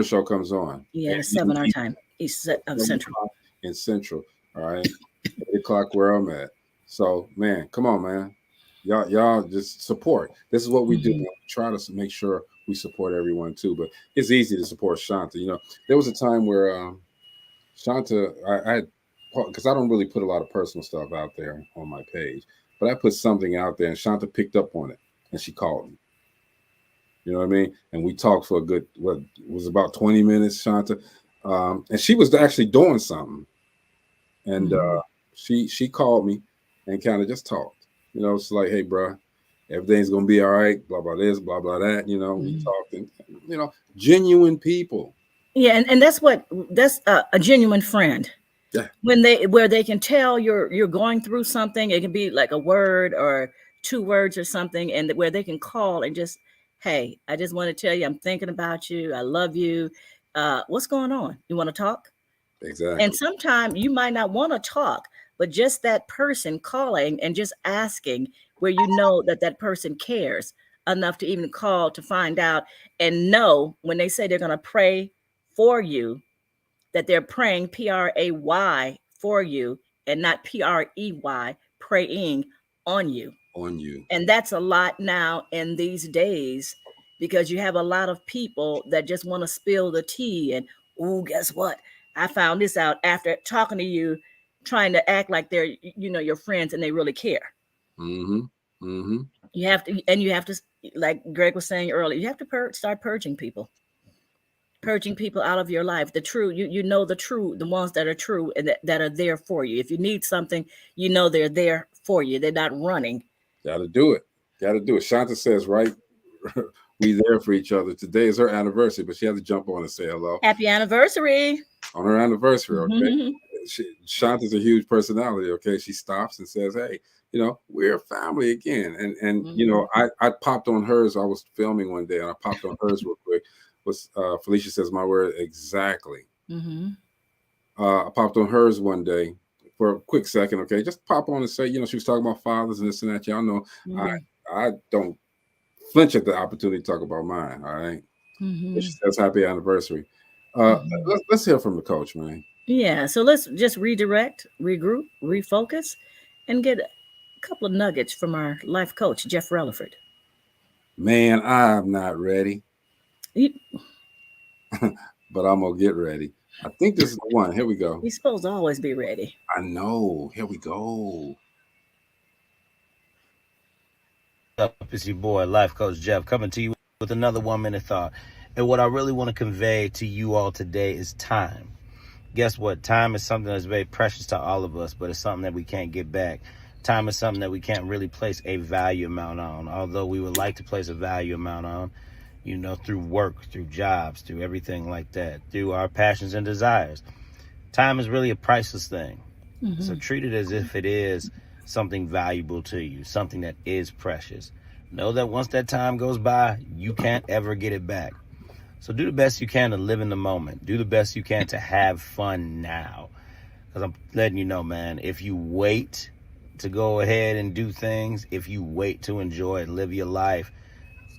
show comes on. Yeah, 7 our time. East of Central. In Central. All right. 8 o'clock where I'm at. So man, come on, man. Y'all just support. This is what we do. We try to make sure we support everyone too. But it's easy to support Shanta. You know, there was a time where Shanta, I because I don't really put a lot of personal stuff out there on my page, but I put something out there and Shanta picked up on it and she called me. You know what I mean? And we talked for a good, what was about 20 minutes, Shanta. And she was actually doing something. And she called me and kind of just talked. You know, it's like, hey, bro, everything's going to be all right, blah, blah, this, blah, blah, that. You know, we talked and, you know, genuine people. Yeah, and that's a genuine friend. Yeah. Where they can tell you're going through something. It can be like a word or 2 words or something, and where they can call and just, hey, I just want to tell you I'm thinking about you. I love you. What's going on? You want to talk? Exactly. And sometimes you might not want to talk, but just that person calling and just asking where you know that person cares enough to even call to find out and know when they say they're going to pray for you, that they're praying P-R-A-Y for you and not P-R-E-Y, praying on you. On you. And that's a lot now in these days because you have a lot of people that just want to spill the tea and, oh, guess what? I found this out after talking to you, trying to act like they're, you know, your friends and they really care. You have to, like Greg was saying earlier, you have to start purging people out of your life. The true, you know, the ones that are true and that are there for you. If you need something, you know, they're there for you. They're not running. Got to do it. Shanta says, right, we there for each other. Today is her anniversary, but she had to jump on and say hello. Happy anniversary. On her anniversary, okay? Shanta's a huge personality, okay? She stops and says, hey, you know, we're a family again. And you know, I popped on hers. I was filming one day and I popped on hers real quick. Felicia says my word exactly. I popped on hers one day for a quick second, okay? Just pop on and say, you know, she was talking about fathers and this and that. Y'all know I don't flinch at the opportunity to talk about mine, all right? She says happy anniversary. Let's hear from the coach, man. Yeah, so let's just redirect, regroup, refocus, and get a couple of nuggets from our life coach, Jeff Relaford. Man, I'm not ready. But I'm going to get ready. I think this is the one. Here we go. You're supposed to always be ready. I know. Here we go. What's up? It's your boy, Life Coach Jeff, coming to you with another 1 minute thought. And what I really want to convey to you all today is time. Guess what? Time is something that's very precious to all of us, but it's something that we can't get back. Time is something that we can't really place a value amount on, although we would like to place a value amount on, you know, through work, through jobs, through everything like that, through our passions and desires. Time is really a priceless thing. So treat it as if it is something valuable to you, something that is precious. Know that once that time goes by, you can't ever get it back. So do the best you can to live in the moment. Do the best you can to have fun now. Because I'm letting you know, man, if you wait to go ahead and do things, if you wait to enjoy and live your life,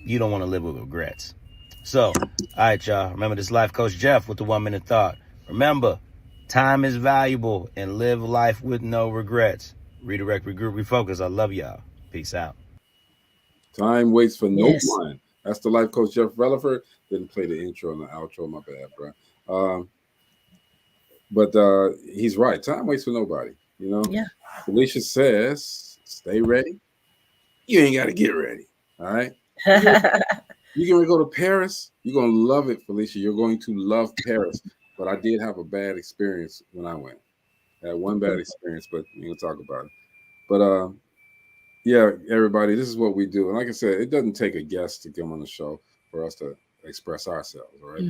you don't want to live with regrets. So, all right, y'all. Remember this Life Coach Jeff with the 1 minute thought. Remember, time is valuable and live life with no regrets. Redirect, regroup, refocus. I love y'all. Peace out. Time waits for no one. That's the Life Coach Jeff Relaford. Didn't play the intro and the outro. My bad, bro. But he's right. Time waits for nobody. You know? Yeah. Felicia says, stay ready. You ain't got to get ready. All right? You're going to go to Paris. You're going to love it, Felicia. You're going to love Paris. But I did have a bad experience when I went. Had one bad experience, but we can talk about it. But yeah, everybody, this is what we do. And like I said, it doesn't take a guest to come on the show for us to express ourselves. All right.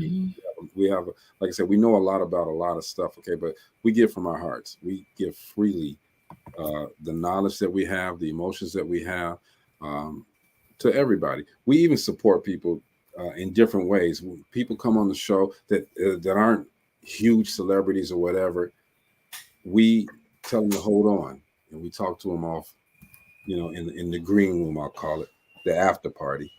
We have, like I said, we know a lot about a lot of stuff. Okay. But we give from our hearts. We give freely the knowledge that we have, the emotions that we have to everybody. We even support people in different ways. When people come on the show that aren't huge celebrities or whatever, we tell them to hold on, and we talk to them off, in the green room, I'll call it, the after party.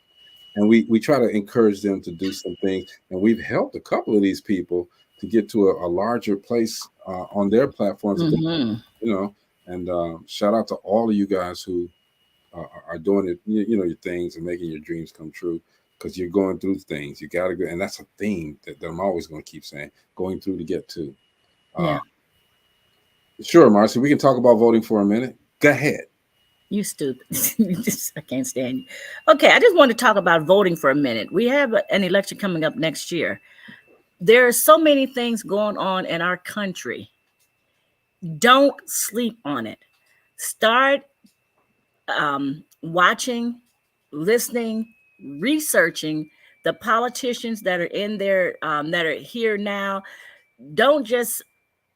And we try to encourage them to do some things. And we've helped a couple of these people to get to a larger place on their platforms. And shout out to all of you guys who are doing it, your things and making your dreams come true, because you're going through things. You got to go. And that's a theme that I'm always going to keep saying, going through to get to. Sure, Marcy, we can talk about voting for a minute. Go ahead. You stupid. I can't stand you. Okay, I just want to talk about voting for a minute. We have an election coming up next year. There are so many things going on in our country. Don't sleep on it. Start watching, listening, researching the politicians that are in there, that are here now. Don't just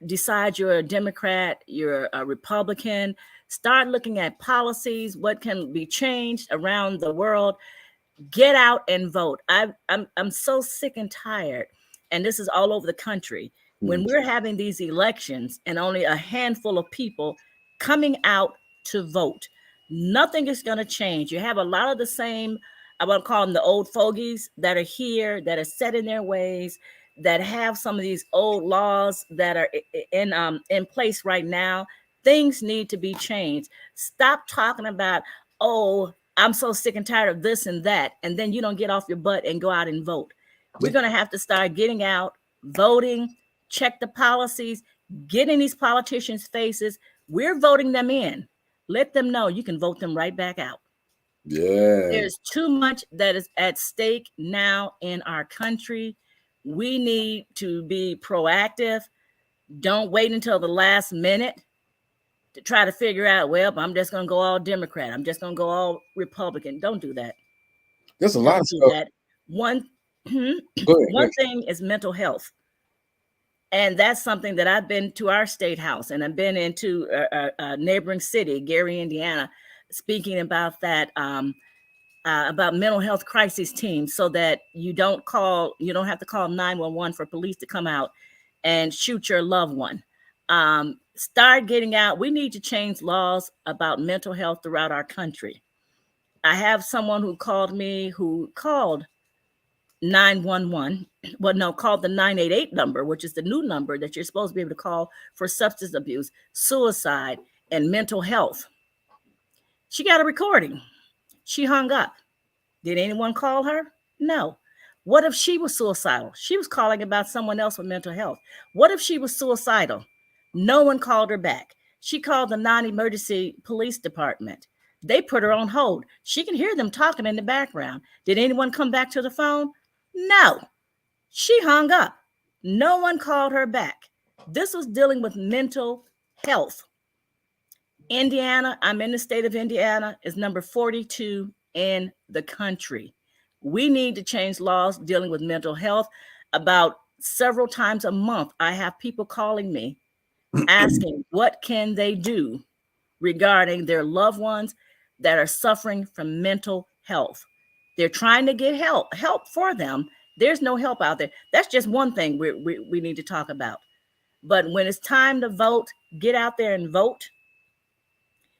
decide you're a Democrat, you're a Republican. Start looking at policies, what can be changed around the world. Get out and vote. I'm so sick and tired, and this is all over the country, when we're having these elections and only a handful of people coming out to vote. Nothing is going to change. You have a lot of the same, I want to call them the old fogies that are here, that are set in their ways, that have some of these old laws that are in place right now. Things need to be changed. Stop talking about, oh, I'm so sick and tired of this and that, and then you don't get off your butt and go out and vote. We're going to have to start getting out, voting, check the policies, get in these politicians' faces. We're voting them in. Let them know you can vote them right back out. Yeah. There's too much that is at stake now in our country. We need to be proactive. Don't wait until the last minute to try to figure out, well, I'm just going to go all Democrat. I'm just going to go all Republican. Don't do that. There's a lot of stuff. One thing is mental health. And that's something that I've been to our state house, and I've been into a neighboring city, Gary, Indiana, speaking about that, about mental health crisis teams, so that you don't have to call 911 for police to come out and shoot your loved one. Start getting out. We need to change laws about mental health throughout our country. I have someone who called me, who called 911. Well, no, called the 988 number, which is the new number that you're supposed to be able to call for substance abuse, suicide, and mental health. She got a recording. She hung up. Did anyone call her? No. What if she was suicidal? She was calling about someone else with mental health. What if she was suicidal? No one called her back. She called the non-emergency police department. They put her on hold. She can hear them talking in the background. Did anyone come back to the phone? No. She hung up. No one called her back. This was dealing with mental health. Indiana, I'm in the state of Indiana, is number 42 in the country. We need to change laws dealing with mental health. About several times a month, I have people calling me asking what can they do regarding their loved ones that are suffering from mental health. They're trying to get help for them. There's no help out there. That's just one thing we need to talk about. But when it's time to vote, get out there and vote.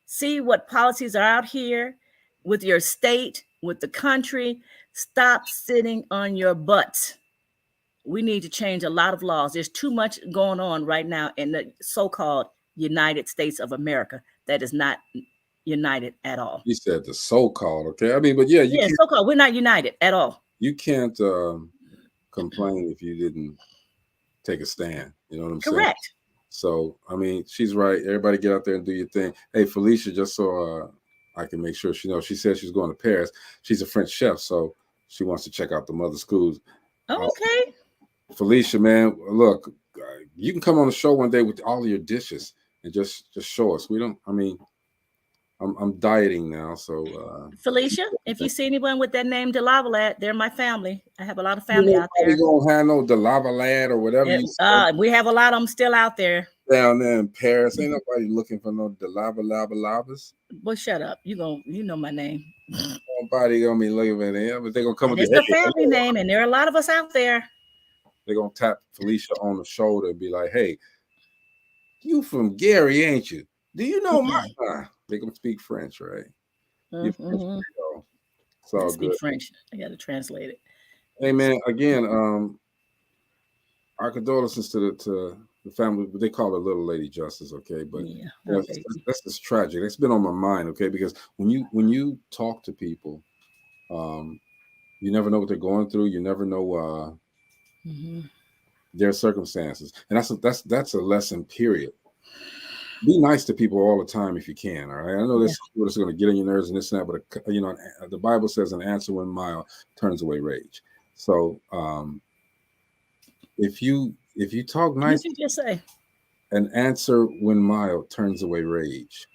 See what policies are out here with your state, with the country. Stop sitting on your butts. We need to change a lot of laws. There's too much going on right now in the so-called United States of America that is not united at all. You said the so-called, okay? I mean, but yeah, so-called. We're not united at all. You can't complain if you didn't take a stand. You know what I'm saying? Correct. So, I mean, she's right. Everybody get out there and do your thing. Hey, Felicia, just so I can make sure she knows, she said she's going to Paris. She's a French chef, so she wants to check out the mother schools. Okay. Felicia, man, look, you can come on the show one day with all of your dishes and just show us. We don't. I mean, I'm dieting now, so Felicia, if you see anyone with that name DeLavalette, they're my family. I have a lot of family out there. Nobody gonna have no De Lava Lad or whatever you say. We have a lot of them still out there. Down there in Paris, ain't nobody looking for no De Lava Lavas. Well, shut up. You know my name. Nobody gonna be looking for them, but they're gonna come. It's the family name, and there are a lot of us out there. They're gonna tap Felicia on the shoulder and be like, "Hey, you from Gary, ain't you? Do you know my?" They gonna speak French, right? Mm-hmm. It's all speak good. French. I got to translate it. Hey man, again, our condolences to the family. They call her Little Lady Justice, okay? But yeah, that's just tragic. That's been on my mind, okay? Because when you talk to people, you never know what they're going through. You never know their circumstances, and that's a lesson. Period. Be nice to people all the time if you can. All right. I know this is going to get on your nerves and this and that, but you know, the Bible says an answer when mild turns away rage. So if you talk nice, what did you just say? An answer when mild turns away rage.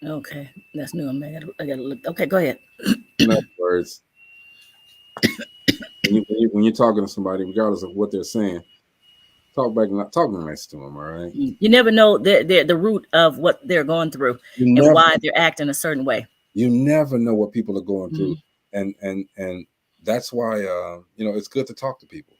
Okay, that's new. I gotta look. Okay, go ahead. In other words, when you're talking to somebody, regardless of what they're saying, talk nice to them. All right. You never know the root of what they're going through and why they're acting a certain way. You never know what people are going through, and that's why you know, it's good to talk to people.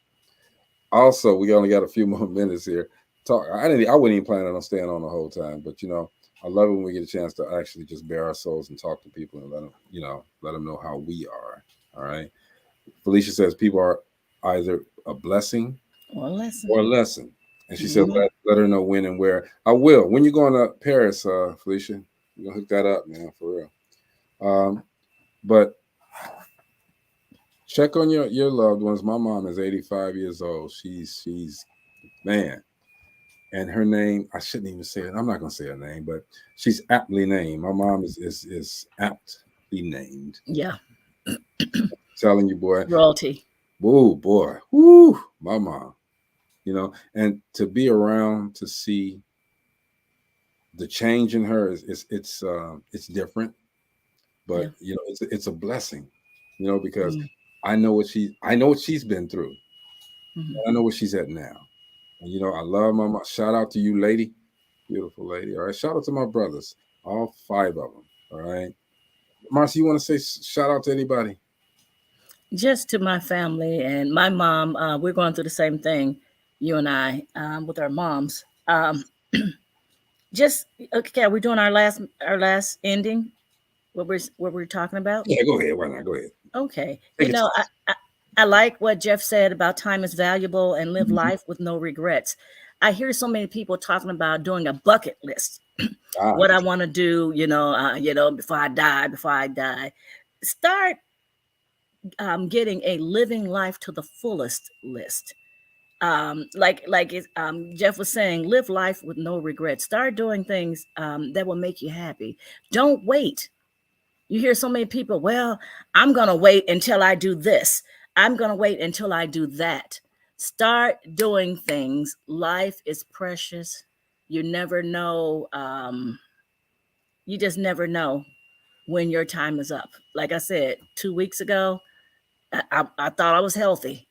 Also, we only got a few more minutes here. I wasn't even planning on staying on the whole time, but you know, I love it when we get a chance to actually just bare our souls and talk to people and let them know how we are. All right. Felicia says people are either a blessing or a lesson. And she said, let her know when and where. I will. When you going to Paris, Felicia, we're going to hook that up, man, for real. But check on your loved ones. My mom is 85 years old. She's man. And her name, I shouldn't even say it. I'm not going to say her name, but she's aptly named. My mom is aptly named. Yeah. Telling you, boy. Royalty. Whoa, boy. Woo, my mom. You know, and to be around to see the change in her it's different, but you know, it's a blessing, you know, because I know what she's been through. I know where she's at now, and you know, I love my mom. Shout out to you, lady, beautiful lady. All right, shout out to my brothers, all 5 of them. All right, Marcy, you want to say shout out to anybody? Just to my family and my mom. We're going through the same thing, you and I, with our moms. Just okay. Are we doing our last ending? What we're talking about? Yeah, go ahead. Why not? Go ahead. Okay. You know, I like what Jeff said about time is valuable and live life with no regrets. I hear so many people talking about doing a bucket list. What I want to do, before I die. Start getting a living life to the fullest list. Jeff was saying, live life with no regrets. Start doing things that will make you happy. Don't wait. You hear so many people, well, I'm going to wait until I do this. I'm going to wait until I do that. Start doing things. Life is precious. You never know. You just never know when your time is up. Like I said, 2 weeks ago, I thought I was healthy.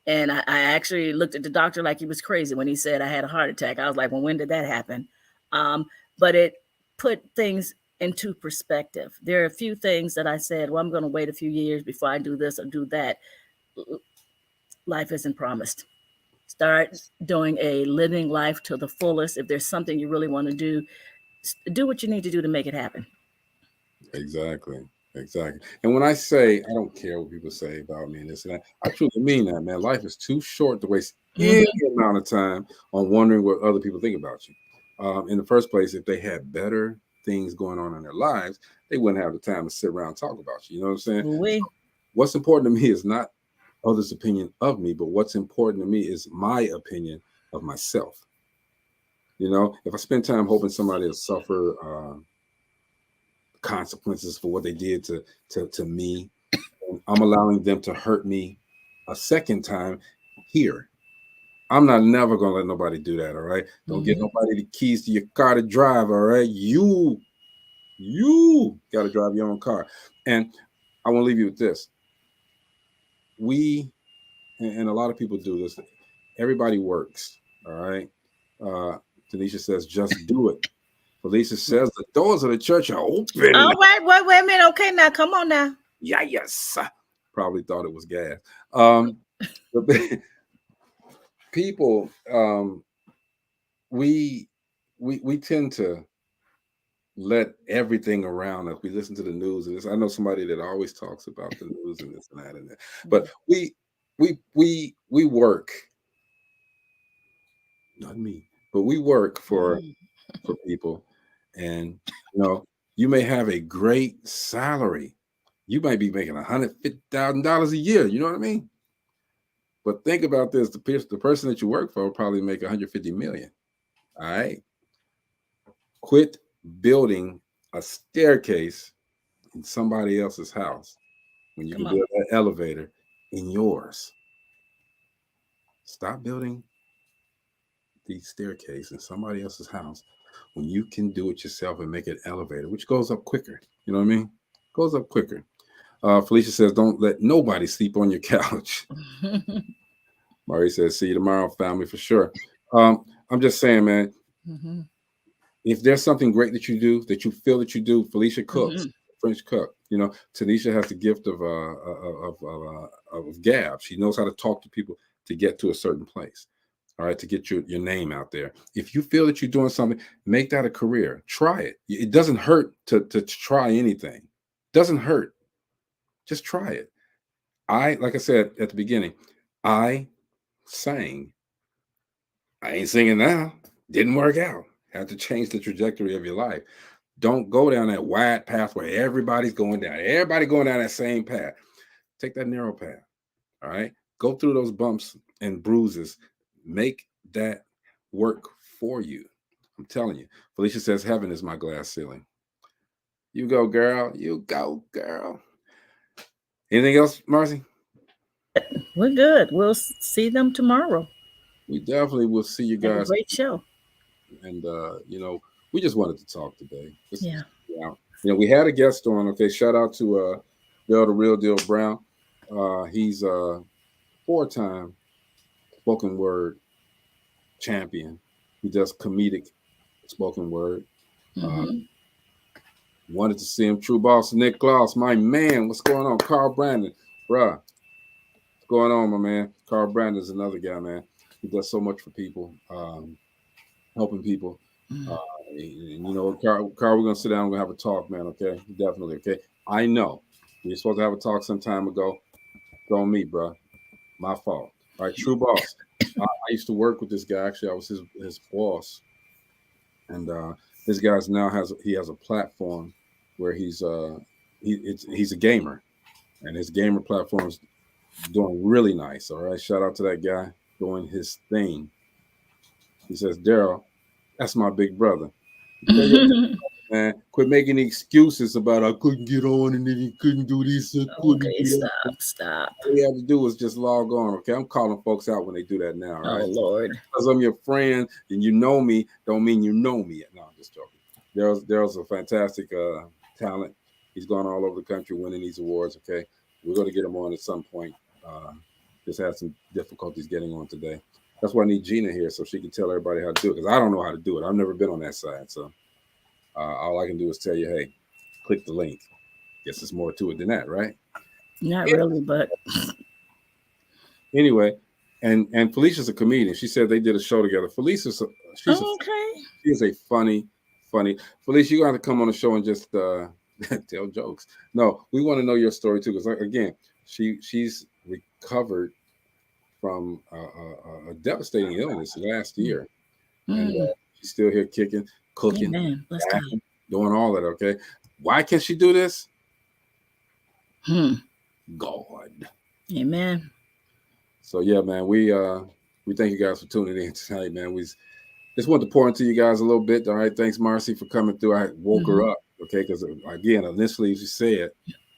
And I actually looked at the doctor like he was crazy when he said I had a heart attack. I was like, well, when did that happen? But it put things into perspective. There are a few things that I said, well, I'm going to wait a few years before I do this or do that. Life isn't promised. Start doing a living life to the fullest. If there's something you really want to do what you need to do to make it happen. Exactly. And when I say, I don't care what people say about me and this and that, I truly mean that, man. Life is too short to waste any amount of time on wondering what other people think about you. In the first place, if they had better things going on in their lives, they wouldn't have the time to sit around and talk about you. You know what I'm saying? What's important to me is not others' opinion of me, but what's important to me is my opinion of myself. You know, if I spend time hoping somebody will suffer consequences for what they did to me, I'm allowing them to hurt me a second time here. I'm not never gonna let nobody do that. All right. Don't get nobody the keys to your car to drive. All right. You got to drive your own car. And I want to leave you with this. And a lot of people do this. Everybody works. All right. Tanisha says, just do it. Felicia says the doors of the church are open. All right, wait a minute. Okay, now come on now. Yeah, yes. Probably thought it was gas. People, we tend to let everything around us. We listen to the news, and I know somebody that always talks about the news and this and that and that. But we work. Not me, but we work for people, and you may have a great salary. You might be making $150,000 a year. You know what I mean? But think about this: the person that you work for will probably make $150 million. All right. Quit building a staircase in somebody else's house when you can build an elevator in yours. Stop building the staircase in somebody else's house when you can do it yourself and make an elevator, which goes up quicker. You know what I mean? Goes up quicker. Felicia says, don't let nobody sleep on your couch. Mari says, see you tomorrow, family, for sure. I'm just saying, man, if there's something great that you do, that you feel that you do, Felicia cooks, French cook. Tanisha has the gift of gab. She knows how to talk to people to get to a certain place. All right, to get your name out there. If you feel that you're doing something, make that a career. Try it. It doesn't hurt to try anything. It doesn't hurt. Just try it. Like I said at the beginning, I sang. I ain't singing now. Didn't work out. Had to change the trajectory of your life. Don't go down that wide path where everybody's going down. Everybody going down that same path. Take that narrow path. All right. Go through those bumps and bruises. Make that work for you. I'm telling you. Felicia says, heaven is my glass ceiling. You go, girl. You go, girl. Anything else, Marcy? We're good. We'll see them tomorrow. We definitely will see you guys. Have a great show. And, we just wanted to talk today. Yeah. We had a guest on. Okay. Shout out to Darryl, the Real Deal Brown. He's a 4-time spoken word champion. He does comedic spoken word. Wanted to see him. True Boss, Nick Klaus, my man. What's going on? Carl Brandon, bruh. What's going on, my man? Carl Brandon's another guy, man. He does so much for people, helping people. Carl, we're gonna sit down. We're gonna have a talk, man. Okay, definitely. Okay, I know we were supposed to have a talk some time ago. It's on me, bro. My fault. All right, True Boss. I used to work with this guy. Actually, I was his boss, and this guy's now has a platform where he's a gamer, and his gamer platform is doing really nice. All right, shout out to that guy doing his thing. He says, Darryl, that's my big brother. Man, quit making excuses about I couldn't get on and then he couldn't do this. Okay, stop. All you have to do is just log on. Okay, I'm calling folks out when they do that now. Right? Oh Lord, because I'm your friend and you know me, don't mean you know me. No, I'm just joking. Darryl's a fantastic talent. He's gone all over the country winning these awards. Okay, we're going to get him on at some point. Just had some difficulties getting on today. That's why I need Gina here so she can tell everybody how to do it, because I don't know how to do it. I've never been on that side, so all I can do is tell you, hey, click the link. Guess there's more to it than that, right? Not really, but anyway. And Felicia's a comedian. She said they did a show together. She's a funny. Felicia, you're going to have to come on the show and just tell jokes. No, we want to know your story too, because again, she's recovered from a devastating illness last year, and she's still here kicking, cooking, acting, doing all that. Okay, why can't she do this? God, amen. So yeah, man, we thank you guys for tuning in tonight, man. We just wanted to pour into you guys a little bit. All right, thanks, Marcy, for coming through. I woke her up, okay, because again, initially she said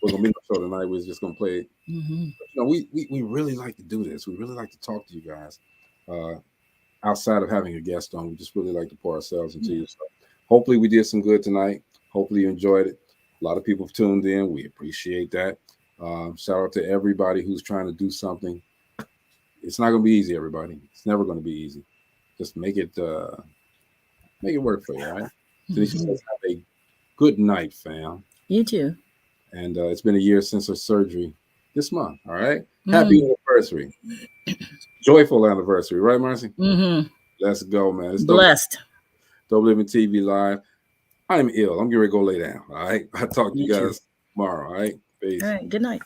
we're gonna be on the show tonight. We're just gonna play. We really like to do this. We really like to talk to you guys. outside of having a guest on. We just really like to pour ourselves into you. So hopefully we did some good tonight. Hopefully you enjoyed it. A lot of people have tuned in. We appreciate that. Shout out to everybody who's trying to do something. It's not going to be easy, everybody. It's never going to be easy. Just make it work for you, all right? Tanisha says, have a good night, fam. You too. And it's been a year since her surgery this month, all right? Happy anniversary. Joyful anniversary, right, Marcy? Let's go, man. It's blessed. DopelivenTV Live. I'm ill. I'm getting ready to go lay down, all right? I'll talk to you guys tomorrow, all right? Peace. All right, good night.